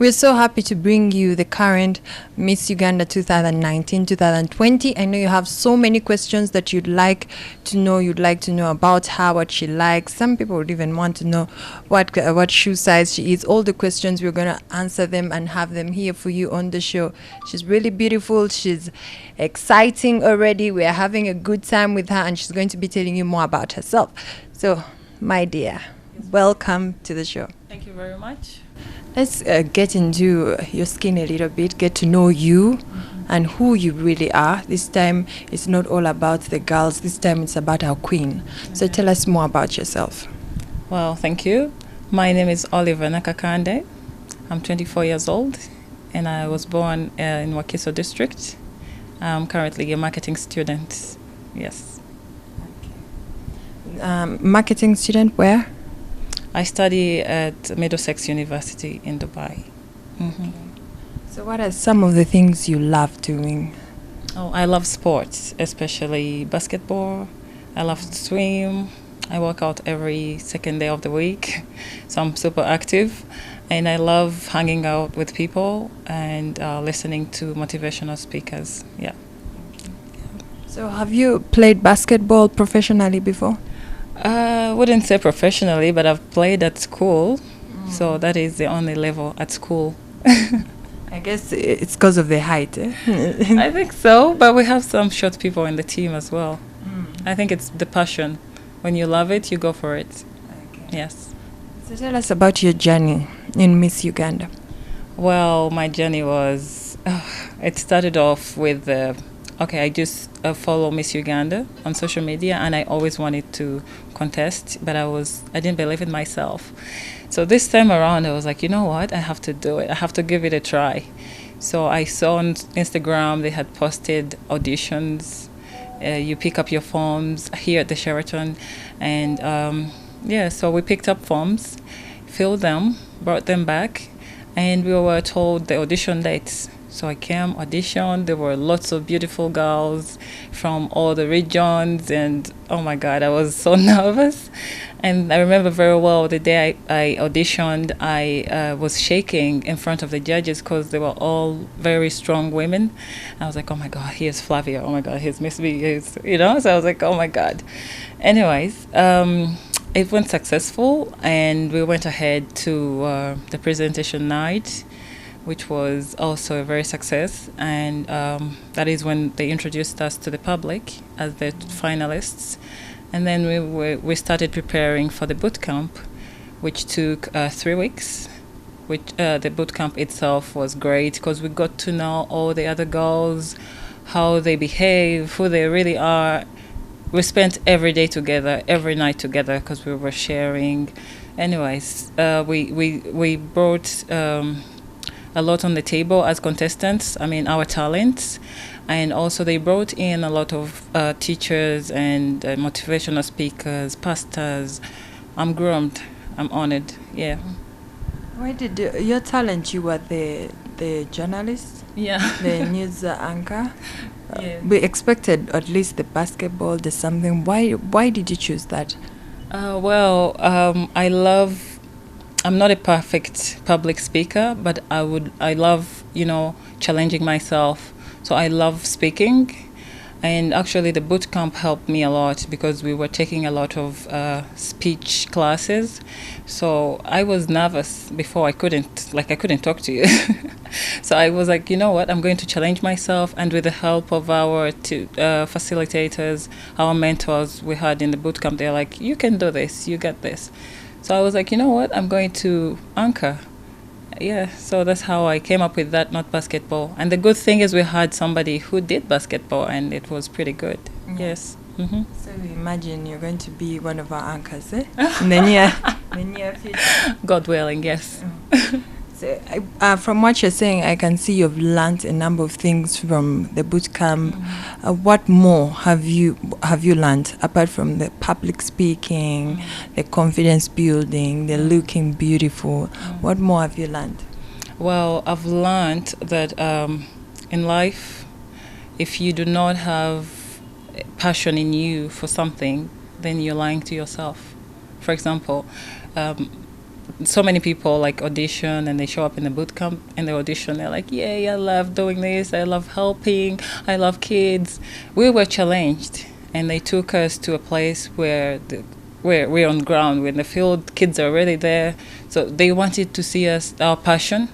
We're so happy to bring you the current Miss Uganda 2019-2020. I know you have so many questions that you'd like to know. You'd like to know about her, what she likes. Some people would even want to know what shoe size she is. All the questions, we're going to answer them and have them here for you on the show. She's really beautiful. She's exciting already. We're having a good time with her, and she's going to be telling you more about herself. So, my dear, welcome to the show. Thank you very much. Let's get into your skin a little bit, get to know you and who you really are. This time, it's not all about the girls. This time, it's about our queen. So tell us more about yourself. Well, thank you. My name is Oliver Nakakande. I'm 24 years old, and I was born in Wakiso district. I'm currently a marketing student. Yes. Marketing student where? I study at Middlesex University in Dubai. Mm-hmm. So what are some of the things you love doing? Oh, I love sports, especially basketball. I love to swim. I work out every second day of the week, so I'm super active. And I love hanging out with people and listening to motivational speakers. Yeah. So have you played basketball professionally before? I wouldn't say professionally, but I've played at school. So that is the only level at school. I guess it's because of the height. I think so, but we have some short people in the team as well. I think it's the passion. When you love it, you go for it. Okay. Yes. So tell us about your journey in Miss Uganda. Well, my journey was, it started off with, I just follow Miss Uganda on social media, and I always wanted to contest, but I didn't believe in myself. So this time around, I was like, you know what? I have to do it. I have to give it a try. So I saw on Instagram they had posted auditions. You pick up your forms here at the Sheraton, and so we picked up forms, filled them, brought them back, and we were told the audition dates. So I came, auditioned. There were lots of beautiful girls from all the regions, and oh my God, I was so nervous. And I remember very well the day I auditioned, I was shaking in front of the judges because they were all very strong women. I was like, oh my God, here's Flava. Oh my God, here's Miss B. So I was like, oh my God. Anyways, it went successful, and we went ahead to the presentation night, which was also a very success. And that is when they introduced us to the public as the finalists. And then we started preparing for the boot camp, which took 3 weeks. The boot camp itself was great because we got to know all the other girls, how they behave, who they really are. We spent every day together, every night together, because we were sharing. Anyways, we brought a lot on the table as contestants, our talents. And also they brought in a lot of teachers and motivational speakers, pastors. I'm groomed. I'm honored. Yeah. Why did your talent? You were the journalist. Yeah. The news anchor. Yeah. We expected at least the basketball, the something. Why did you choose that? I'm not a perfect public speaker, but I love, challenging myself. So I love speaking, and actually the boot camp helped me a lot because we were taking a lot of speech classes. So I was nervous before. I couldn't talk to you. So I was like, you know what, I'm going to challenge myself. And with the help of our facilitators, our mentors we had in the boot camp, they're like, you can do this, you got this. So I was like, you know what, I'm going to anchor. Yeah, so that's how I came up with that, not basketball. And the good thing is we had somebody who did basketball, and it was pretty good. Yes. Mm-hmm. So imagine you're going to be one of our anchors, eh? In the near future. God willing, yes. So, from what you're saying, I can see you've learned a number of things from the boot camp. What more have you learned apart from the public speaking, the confidence building, the looking beautiful? What more have you learned? Well, I've learned that in life, if you do not have passion in you for something, then you're lying to yourself. For example, so many people like audition and they show up in the boot camp and they audition. They're like, "Yay! I love doing this. I love helping. I love kids." We were challenged, and they took us to a place where we're on ground, we're in the field. Kids are already there, so they wanted to see us, our passion,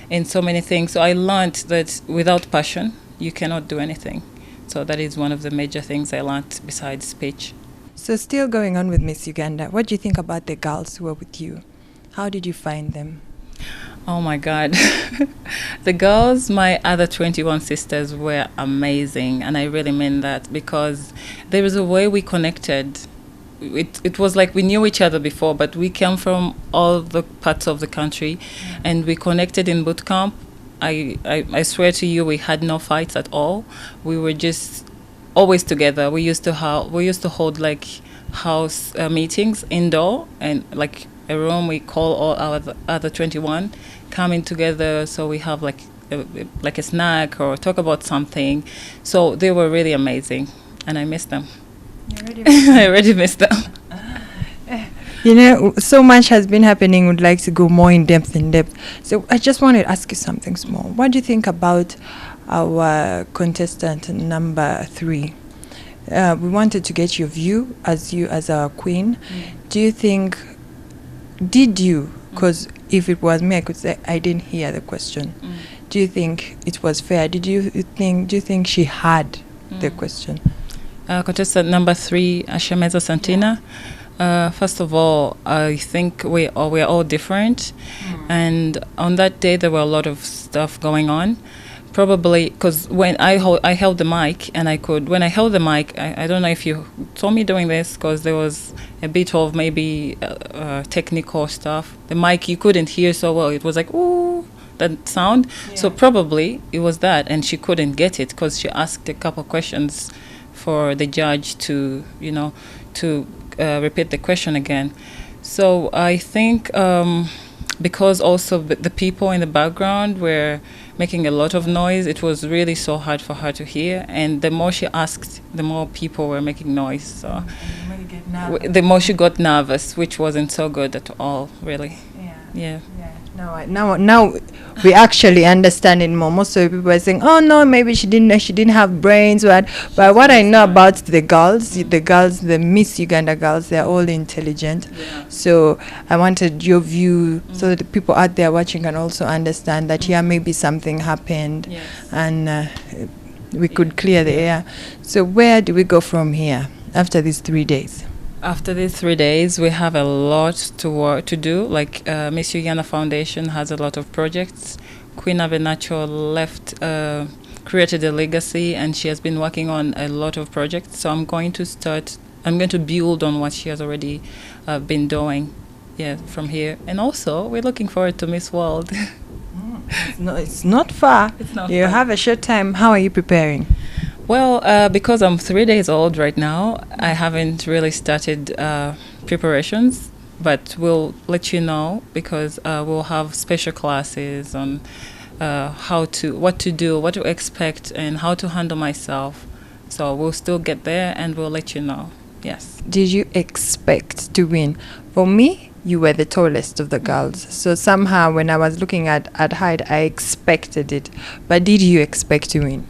in so many things. So I learned that without passion, you cannot do anything. So that is one of the major things I learned besides speech. So still going on with Miss Uganda, what do you think about the girls who were with you? How did you find them? Oh my God. The girls, my other 21 sisters, were amazing. And I really mean that, because there was a way we connected. It was like we knew each other before, but we came from all the parts of the country, and we connected in boot camp. I swear to you, we had no fights at all. We were just always together. We used to hold like house meetings indoor, and like a room. We call all our other 21 coming together, so we have like a snack or talk about something. So they were really amazing, and I miss them. I already missed them. You know, so much has been happening. Would like to go more in depth. So I just wanted to ask you something small. What do you think about our contestant number 3? We wanted to get your view as our queen. Do you think? Did you? Because if it was me, I could say I didn't hear the question. Do you think it was fair? Do you think she had the question? Contestant number 3, Ashemeza Santina. First of all, I think we're all different, and on that day there were a lot of stuff going on. Probably because when I held the mic, and when I held the mic, I don't know if you saw me doing this, because there was a bit of maybe technical stuff. The mic you couldn't hear so well. It was like, ooh, that sound. Yeah. So probably it was that, and she couldn't get it because she asked a couple questions for the judge to repeat the question again. So I think because also the people in the background were making a lot of noise, it was really so hard for her to hear. And the more she asked, the more people were making noise. So the more she got nervous, which wasn't so good at all, really. Yeah. Now we actually understand it more. Most of the people are saying, "Oh no, maybe she didn't have brains." But what I know about the Miss Uganda girls, they're all intelligent. Yeah. So I wanted your view, so that the people out there watching can also understand that maybe something happened, yes, and we could clear the air. So where do we go from here after these 3 days? After these 3 days, we have a lot to do. Like Miss Uganda Foundation has a lot of projects. Queen Abenacho created a legacy, and she has been working on a lot of projects. So I'm going to build on what she has already been doing, from here. And also, we're looking forward to Miss World. It's not far. You have a short time. How are you preparing? Well, because I'm 3 days old right now, I haven't really started preparations, but we'll let you know, because we'll have special classes on what to do, what to expect, and how to handle myself. So we'll still get there, and we'll let you know. Yes. Did you expect to win? For me, you were the tallest of the girls. So somehow when I was looking at height, I expected it. But did you expect to win?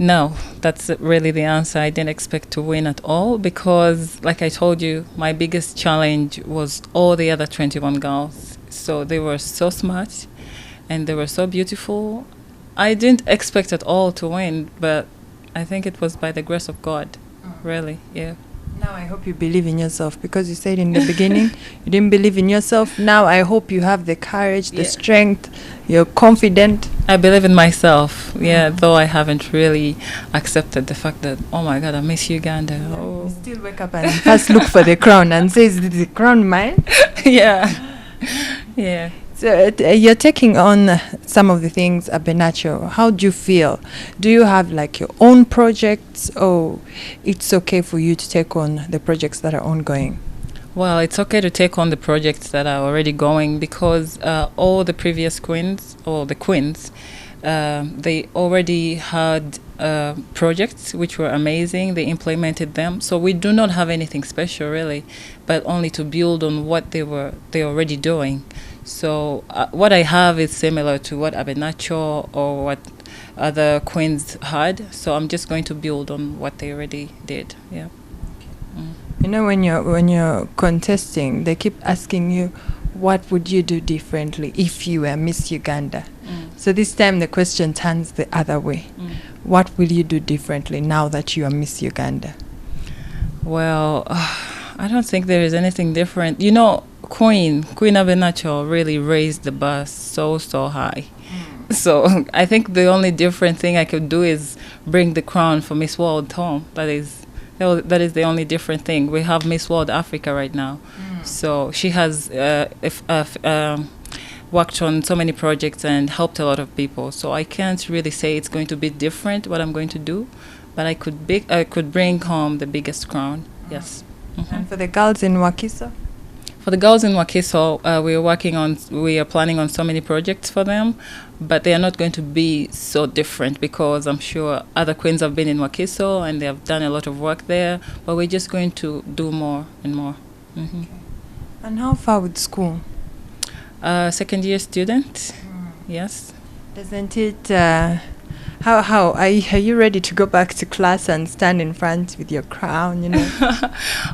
No, that's really the answer. I didn't expect to win at all, because, like I told you, my biggest challenge was all the other 21 girls. So they were so smart, and they were so beautiful. I didn't expect at all to win, but I think it was by the grace of God, really, yeah. Now I hope you believe in yourself, because you said in the beginning you didn't believe in yourself. Now I hope you have the courage, the strength, you're confident. I believe in myself, though I haven't really accepted the fact that, oh my God, I miss Uganda. Oh. You still wake up and first look for the crown and say, is the crown mine? Yeah. So you're taking on some of the things Abenacho. How do you feel? Do you have like your own projects, or it's okay for you to take on the projects that are ongoing? Well, it's okay to take on the projects that are already going, because all the previous queens, or the queens, they already had projects which were amazing. They implemented them. So we do not have anything special really, but only to build on what they're already doing. So what I have is similar to what Abenacho or what other queens had. So I'm just going to build on what they already did. Yeah. Mm. You know, when you're contesting, they keep asking you, what would you do differently if you were Miss Uganda? So this time the question turns the other way. What will you do differently now that you are Miss Uganda? Well, I don't think there is anything different. You know, Queen Abenacho really raised the bar so high. So I think the only different thing I could do is bring the crown for Miss World home. That is the only different thing. We have Miss World Africa right now. So she has worked on so many projects and helped a lot of people. So I can't really say it's going to be different what I'm going to do, but I could bring home the biggest crown. Yes. And for the girls in Wakiso? For the girls in Wakiso, we are planning on so many projects for them, but they are not going to be so different because I'm sure other queens have been in Wakiso and they have done a lot of work there, but we're just going to do more and more. Okay. And how far with school? Second year student. Yes. Doesn't it? How are you ready to go back to class and stand in front with your crown? You know.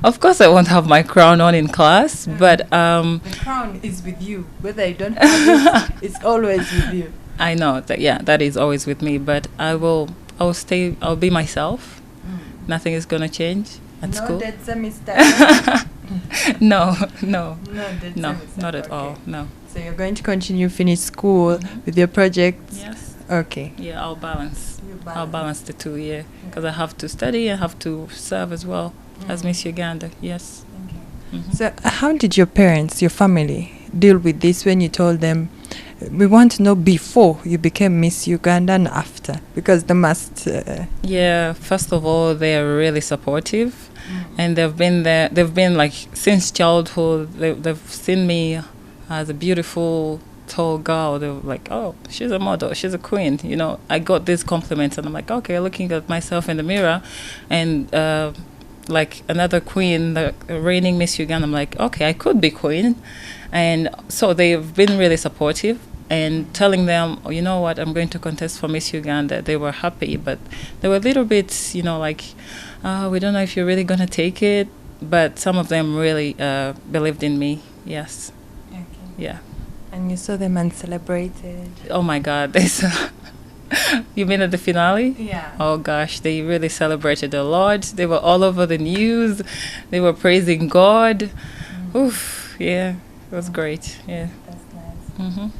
Of course, I won't have my crown on in class, but the crown is with you. Whether you don't have it, it's always with you. I know that. Yeah, that is always with me. But I will stay. I'll be myself. Nothing is gonna change at school. No, that's a mistake. No, not at okay. all. No. So you're going to continue finish school with your projects? Yes. Okay. Yeah, I'll balance. I'll balance the two, yeah. Because I have to study and have to serve as well as Miss Uganda, yes. Okay. So how did your parents, your family, deal with this when you told them, we want to know before you became Miss Uganda and after? Because they must... Yeah, first of all, they are really supportive. And they've been there, like, since childhood, they've seen me as a beautiful tall girl. They were like, oh, she's a model, she's a queen, you know. I got these compliments and I'm like, okay, looking at myself in the mirror and like another queen, the reigning Miss Uganda, I'm like, okay, I could be queen. And so they've been really supportive and telling them, oh, you know what, I'm going to contest for Miss Uganda. They were happy, but they were a little bit, you know, like, we don't know if you're really going to take it, but some of them really believed in me. Yes. Okay. Yeah. And you saw them and celebrated. Oh my God, you mean at the finale? Yeah. Oh gosh, they really celebrated a lot. They were all over the news. They were praising God. Oof, yeah, it was great. Yeah. That's nice.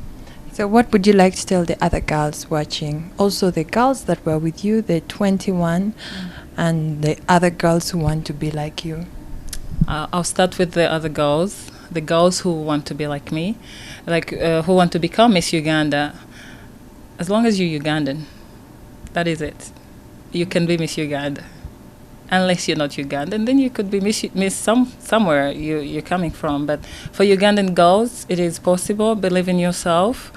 So what would you like to tell the other girls watching? Also the girls that were with you, the 21, and the other girls who want to be like you. I'll start with the other girls. The girls who want to be like me, like who want to become Miss Uganda. As long as you're Ugandan, that is it. You can be Miss Uganda. Unless you're not Ugandan, then you could be Miss somewhere you're coming from. But for Ugandan girls, it is possible. Believe in yourself.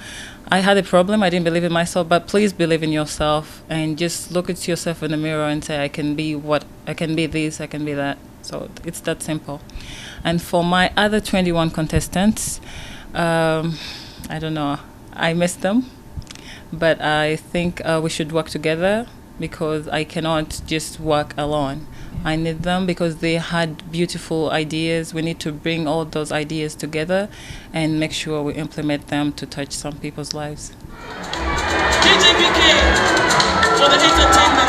I had a problem. I didn't believe in myself, but please believe in yourself and just look at yourself in the mirror and say, I can be this, I can be that. So it's that simple. And for my other 21 contestants, I don't know, I miss them, but I think we should work together because I cannot just work alone. I need them because they had beautiful ideas. We need to bring all those ideas together and make sure we implement them to touch some people's lives. DJPK for the entertainment.